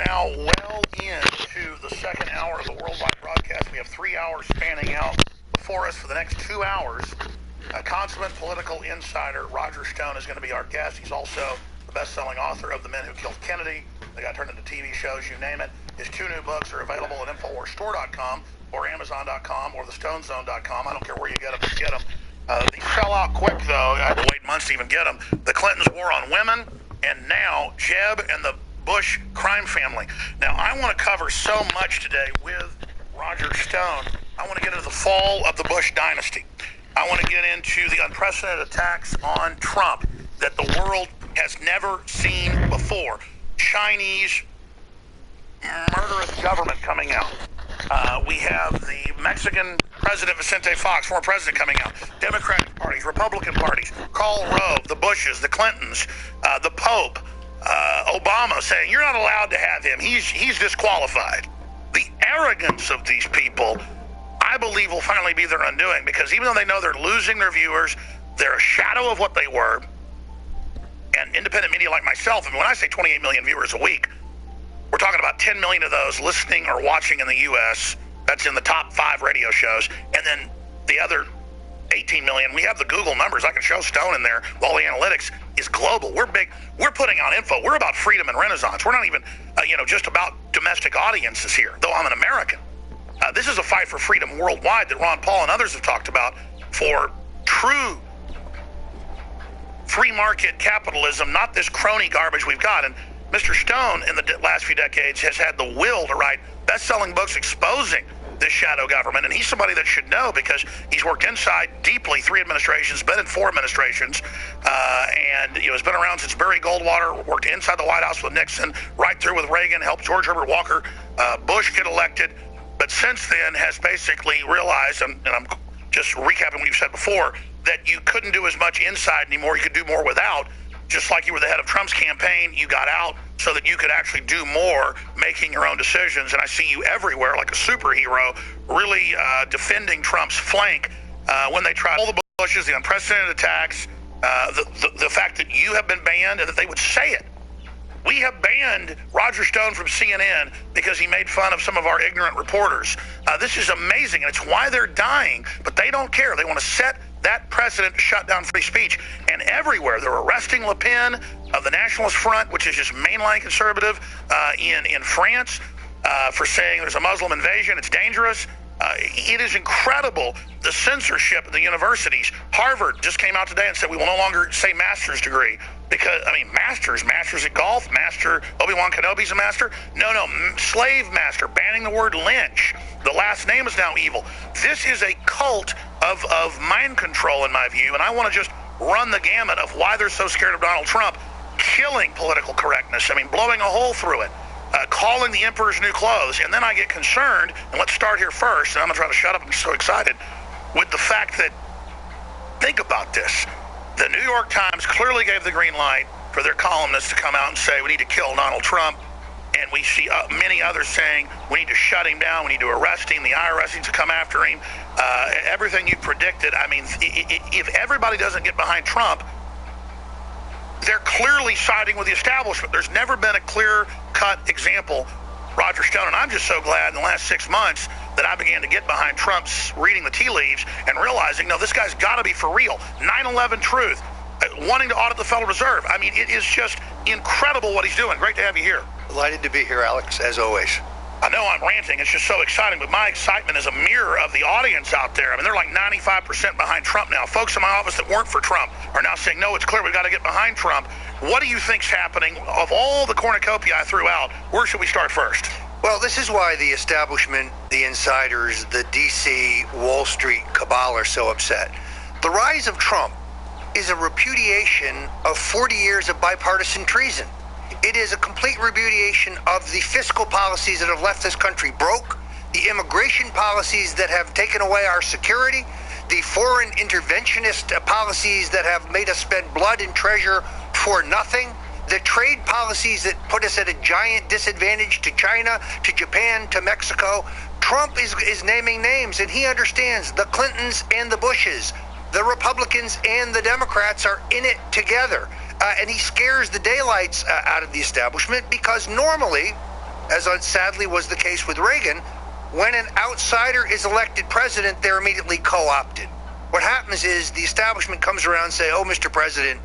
now well into the second hour of the worldwide broadcast. We have 3 hours spanning out before us for the next 2 hours. A consummate political insider, Roger Stone, is going to be our guest. He's also the best-selling author of The Men Who Killed Kennedy. They got turned into TV shows, you name it. His 2 new books are available at InfoWarsStore.com or Amazon.com or TheStoneZone.com. I don't care where you get them, get them. These sell out quick, though. I had to wait months to even get them. The Clintons' war on women, and now Jeb and the Bush crime family. Now, I want to cover so much today with Roger Stone. I want to get into the fall of the Bush dynasty. I want to get into the unprecedented attacks on Trump that the world has never seen before. Chinese murderous government coming out. We have the Mexican President Vicente Fox, former president, coming out. Democratic parties, Republican parties, Karl Rove, the Bushes, the Clintons, the Pope, Obama saying, you're not allowed to have him. He's disqualified. The arrogance of these people, I believe, will finally be their undoing, because even though they know they're losing their viewers, they're a shadow of what they were. And independent media like myself, and when I say 28 million viewers a week, we're talking about 10 million of those listening or watching in the U.S. That's in the top 5 radio shows. And then the other 18 million, we have the Google numbers. I can show Stone in there. All the analytics is global. We're big. We're putting out info. We're about freedom and renaissance. We're not even, just about domestic audiences here, though I'm an American. This is a fight for freedom worldwide that Ron Paul and others have talked about, for true free market capitalism, not this crony garbage we've got. And Mr. Stone, in the last few decades, has had the will to write best-selling books exposing this shadow government, and he's somebody that should know, because he's worked inside deeply 3 administrations, been in 4 administrations, and has been around since Barry Goldwater, worked inside the White House with Nixon, right through with Reagan, helped George Herbert Walker Bush get elected, but since then has basically realized, and I'm just recapping what you've said before, that you couldn't do as much inside anymore, you could do more without. Just like you were the head of Trump's campaign, you got out so that you could actually do more, making your own decisions. And I see you everywhere like a superhero, really defending Trump's flank when they tried all the Bushes, the unprecedented attacks, the fact that you have been banned and that they would say it. We have banned Roger Stone from CNN because he made fun of some of our ignorant reporters. This is amazing, and it's why they're dying, but they don't care. They want to set that precedent to shut down free speech. And everywhere, they're arresting Le Pen of the Nationalist Front, which is just mainline conservative, in France, for saying there's a Muslim invasion. It's dangerous. It is incredible, the censorship at the universities. Harvard just came out today and said we will no longer say master's degree, because, masters at golf, master, Obi-Wan Kenobi's a master. No, slave master, banning the word lynch. The last name is now evil. This is a cult of mind control, in my view, and I want to just run the gamut of why they're so scared of Donald Trump, killing political correctness, blowing a hole through it. Calling the emperor's new clothes, and then I get concerned, and let's start here first, and I'm going to try to shut up, I'm so excited, with the fact that, think about this, the New York Times clearly gave the green light for their columnists to come out and say we need to kill Donald Trump, and we see many others saying we need to shut him down, we need to arrest him, the IRS needs to come after him, everything you predicted. If everybody doesn't get behind Trump, they're clearly siding with the establishment. There's never been a clear-cut example, Roger Stone, and I'm just so glad in the last 6 months that I began to get behind Trump's reading the tea leaves and realizing, no, this guy's got to be for real. 9/11 truth, wanting to audit the Federal Reserve. It is just incredible what he's doing. Great to have you here. Delighted to be here, Alex, as always. I know I'm ranting. It's just so exciting, but my excitement is a mirror of the audience out there. They're like 95% behind Trump now. Folks in my office that weren't for Trump are now saying, no, it's clear we've got to get behind Trump. What do you think's happening? Of all the cornucopia I threw out, where should we start first? Well, this is why the establishment, the insiders, the D.C. Wall Street cabal are so upset. The rise of Trump is a repudiation of 40 years of bipartisan treason. It is a complete repudiation of the fiscal policies that have left this country broke, the immigration policies that have taken away our security, the foreign interventionist policies that have made us spend blood and treasure for nothing, the trade policies that put us at a giant disadvantage to China, to Japan, to Mexico. Trump is naming names, and he understands the Clintons and the Bushes, the Republicans and the Democrats are in it together. And he scares the daylights out of the establishment, because normally as sadly was the case with Reagan, when an outsider is elected president, they're immediately co-opted. What happens is the establishment comes around and say, oh, Mr. President,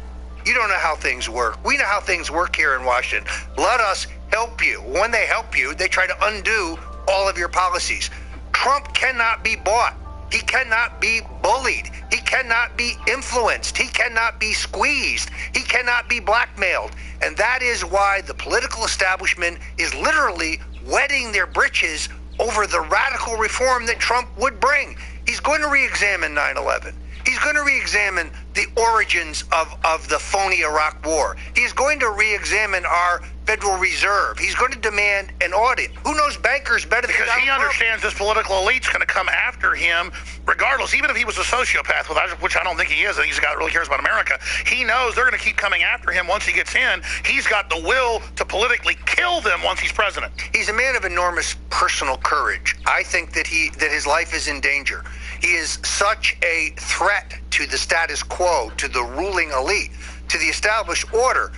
you don't know how things work. We know how things work here in Washington. Let us help you. When they help you, they try to undo all of your policies. Trump cannot be bought. He cannot be bullied. He cannot be influenced. He cannot be squeezed. He cannot be blackmailed. And that is why the political establishment is literally wetting their britches over the radical reform that Trump would bring. He's going to re-examine 9/11. He's going to re-examine the origins of the phony Iraq War. He's going to re-examine our Federal Reserve. He's going to demand an audit. Who knows bankers better than because he understands this political elite's going to come after him regardless, even if he was a sociopath, which I don't think he is. I think he's a guy that really cares about America. He knows they're going to keep coming after him once he gets in. He's got the will to politically kill them once he's president. He's a man of enormous personal courage. I think that his life is in danger. He is such a threat to the status quo, to the ruling elite, to the established order.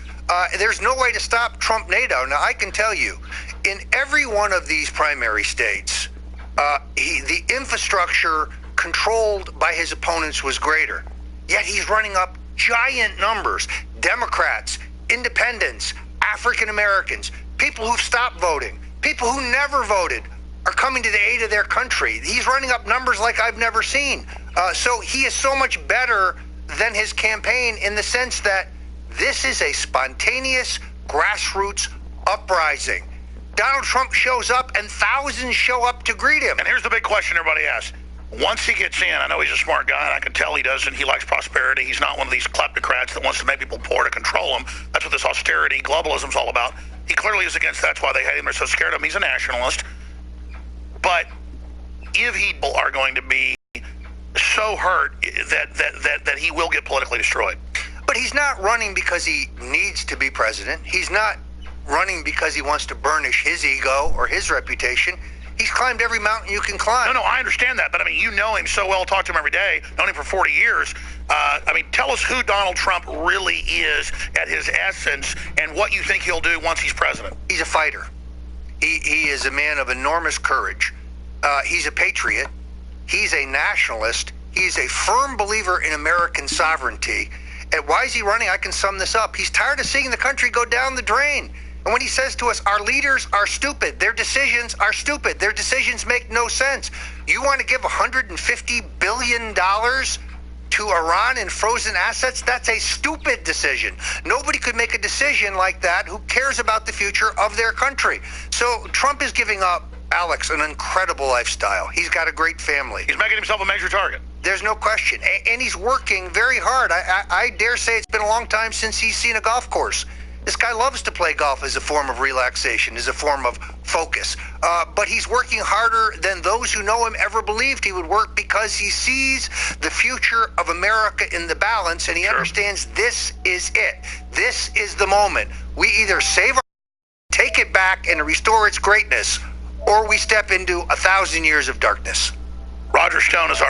There's no way to stop Trump NATO. Now, I can tell you, in every one of these primary states, the infrastructure controlled by his opponents was greater. Yet he's running up giant numbers. Democrats, independents, African Americans, people who've stopped voting, people who never voted are coming to the aid of their country. He's running up numbers like I've never seen. So he is so much better than his campaign in the sense that this is a spontaneous grassroots uprising. Donald Trump shows up and thousands show up to greet him. And here's the big question everybody asks. Once he gets in, I know he's a smart guy, and I can tell he doesn't. He likes prosperity. He's not one of these kleptocrats that wants to make people poor to control them. That's what this austerity, globalism's all about. He clearly is against that. That's why they hate him. They're so scared of him. He's a nationalist. But if he are going to be so hurt that he will get politically destroyed. But he's not running because he needs to be president. He's not running because he wants to burnish his ego or his reputation. He's climbed every mountain you can climb. No, I understand that. But, I mean, you know him so well, talk to him every day, known him for 40 years. Tell us who Donald Trump really is at his essence and what you think he'll do once he's president. He's a fighter. He is a man of enormous courage. He's a patriot. He's a nationalist. He's a firm believer in American sovereignty. And why is he running? I can sum this up. He's tired of seeing the country go down the drain. And when he says to us, our leaders are stupid, their decisions are stupid, their decisions make no sense. You want to give $150 billion to Iran in frozen assets? That's a stupid decision. Nobody could make a decision like that who cares about the future of their country. So Trump is giving up, Alex, an incredible lifestyle. He's got a great family. He's making himself a major target. There's no question. And he's working very hard. I dare say it's been a long time since he's seen a golf course. This guy loves to play golf as a form of relaxation, as a form of focus. But he's working harder than those who know him ever believed he would work because he sees the future of America in the balance, and he understands this is it. This is the moment. We either save our, take it back and restore its greatness, or we step into 1,000 years of darkness. Roger Stone is our